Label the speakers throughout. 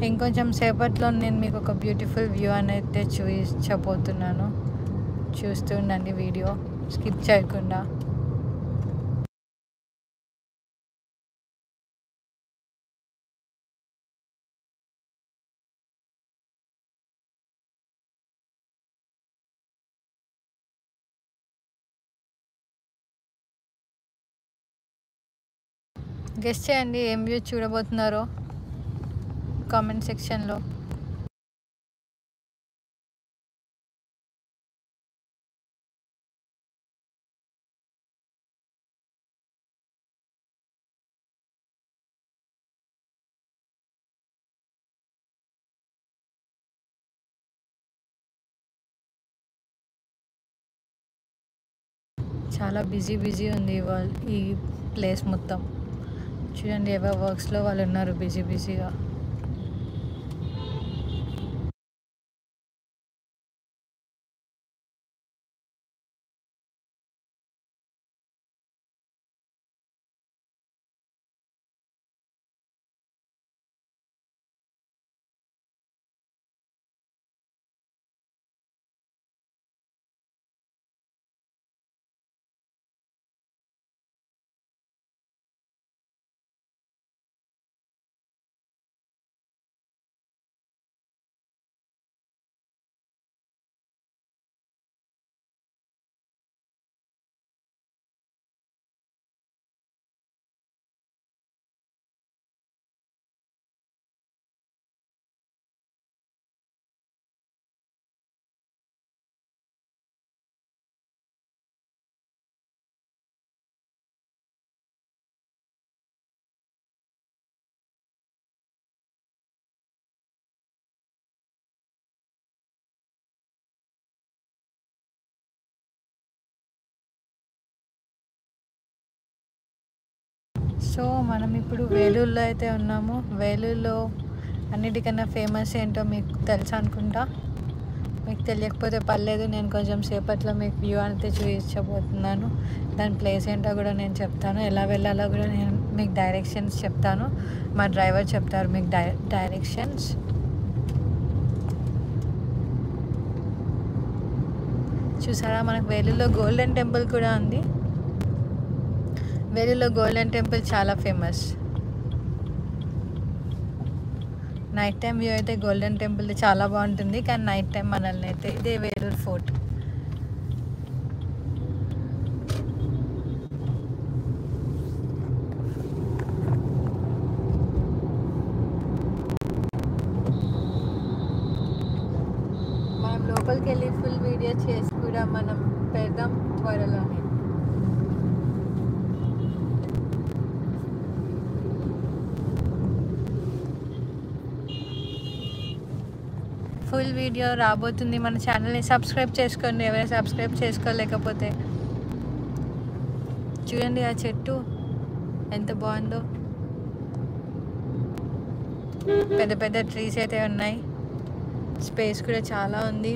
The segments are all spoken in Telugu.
Speaker 1: ఇంకొంచెం సేపట్లో నేను మీకు ఒక బ్యూటిఫుల్ వ్యూ అనేది చూపించబోతున్నాను. చూస్తూ ఉండండి, వీడియో స్కిప్ చేయకుండా. గెస్ చేయండి ఏం వ్యూ చూడబోతున్నారో కామెంట్ సెక్షన్లో. చాలా బిజీ ఉంది ఈ ప్లేస్ మొత్తం. చూడండి, ఎవరి వర్క్స్లో వాళ్ళు ఉన్నారు బిజీగా. సో మనం ఇప్పుడు వేలూరులో అయితే ఉన్నాము. వేలూరులో అన్నిటికన్నా ఫేమస్ ఏంటో మీకు తెలుసు అనుకుంటా. మీకు తెలియకపోతే పర్లేదు, నేను కొంచెం సేపట్లో మీకు వ్యూ అయితే చూపించబోతున్నాను. దాని ప్లేస్ ఏంటో కూడా నేను చెప్తాను, ఎలా వెళ్ళాలో కూడా నేను మీకు డైరెక్షన్స్ చెప్తాను. మా డ్రైవర్ చెప్తారు మీకు డైరెక్షన్స్. చూసారా, మనకు వేలూరులో గోల్డెన్ టెంపుల్ కూడా ఉంది. వేలూరులో గోల్డెన్ టెంపుల్ చాలా ఫేమస్. నైట్ టైం వ్యూ అయితే గోల్డెన్ టెంపుల్ చాలా బాగుంటుంది, కానీ నైట్ టైం మనల్ని అయితే ఇదే వేలూరు ఫోర్ట్. మనం లోపలికి వెళ్ళి ఫుల్ వీడియో చేసి కూడా మనం పెడదాం త్వరలోనే. ఫుల్ వీడియో రాబోతుంది. మన ఛానల్ని సబ్స్క్రైబ్ చేసుకోండి ఎవరైనా సబ్స్క్రైబ్ చేసుకోలేకపోతే. చూడండి ఆ చెట్టు ఎంత బాగుందో, పెద్ద పెద్ద ట్రీస్ అయితే ఉన్నాయి. స్పేస్ కూడా చాలా ఉంది.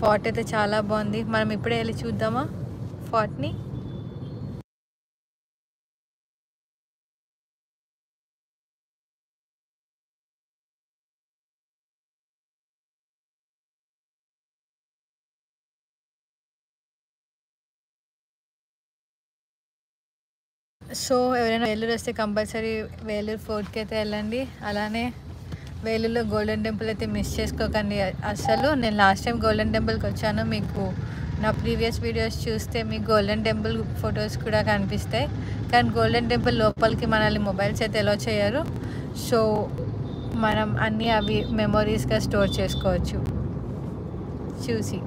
Speaker 1: ఫోర్ట్ అయితే చాలా బాగుంది. మనం ఇప్పుడే వెళ్ళి చూద్దామా ఫోర్ట్ని. సో ఎవరైనా వేలూరు వస్తే కంపల్సరీ వేలూరు ఫోర్ట్కి అయితే వెళ్ళండి. అలానే వేలూరులో గోల్డెన్ టెంపుల్ అయితే మిస్ చేసుకోకండి అసలు. నేను లాస్ట్ టైం గోల్డెన్ టెంపుల్కి వచ్చాను. మీకు నా ప్రీవియస్ వీడియోస్ చూస్తే మీకు గోల్డెన్ టెంపుల్ ఫొటోస్ కూడా కనిపిస్తాయి. కానీ గోల్డెన్ టెంపుల్ లోపలికి మనల్ని మొబైల్స్ అయితే అలో చేయరు. సో మనం అన్నీ అవి మెమొరీస్గా స్టోర్ చేసుకోవచ్చు చూసి.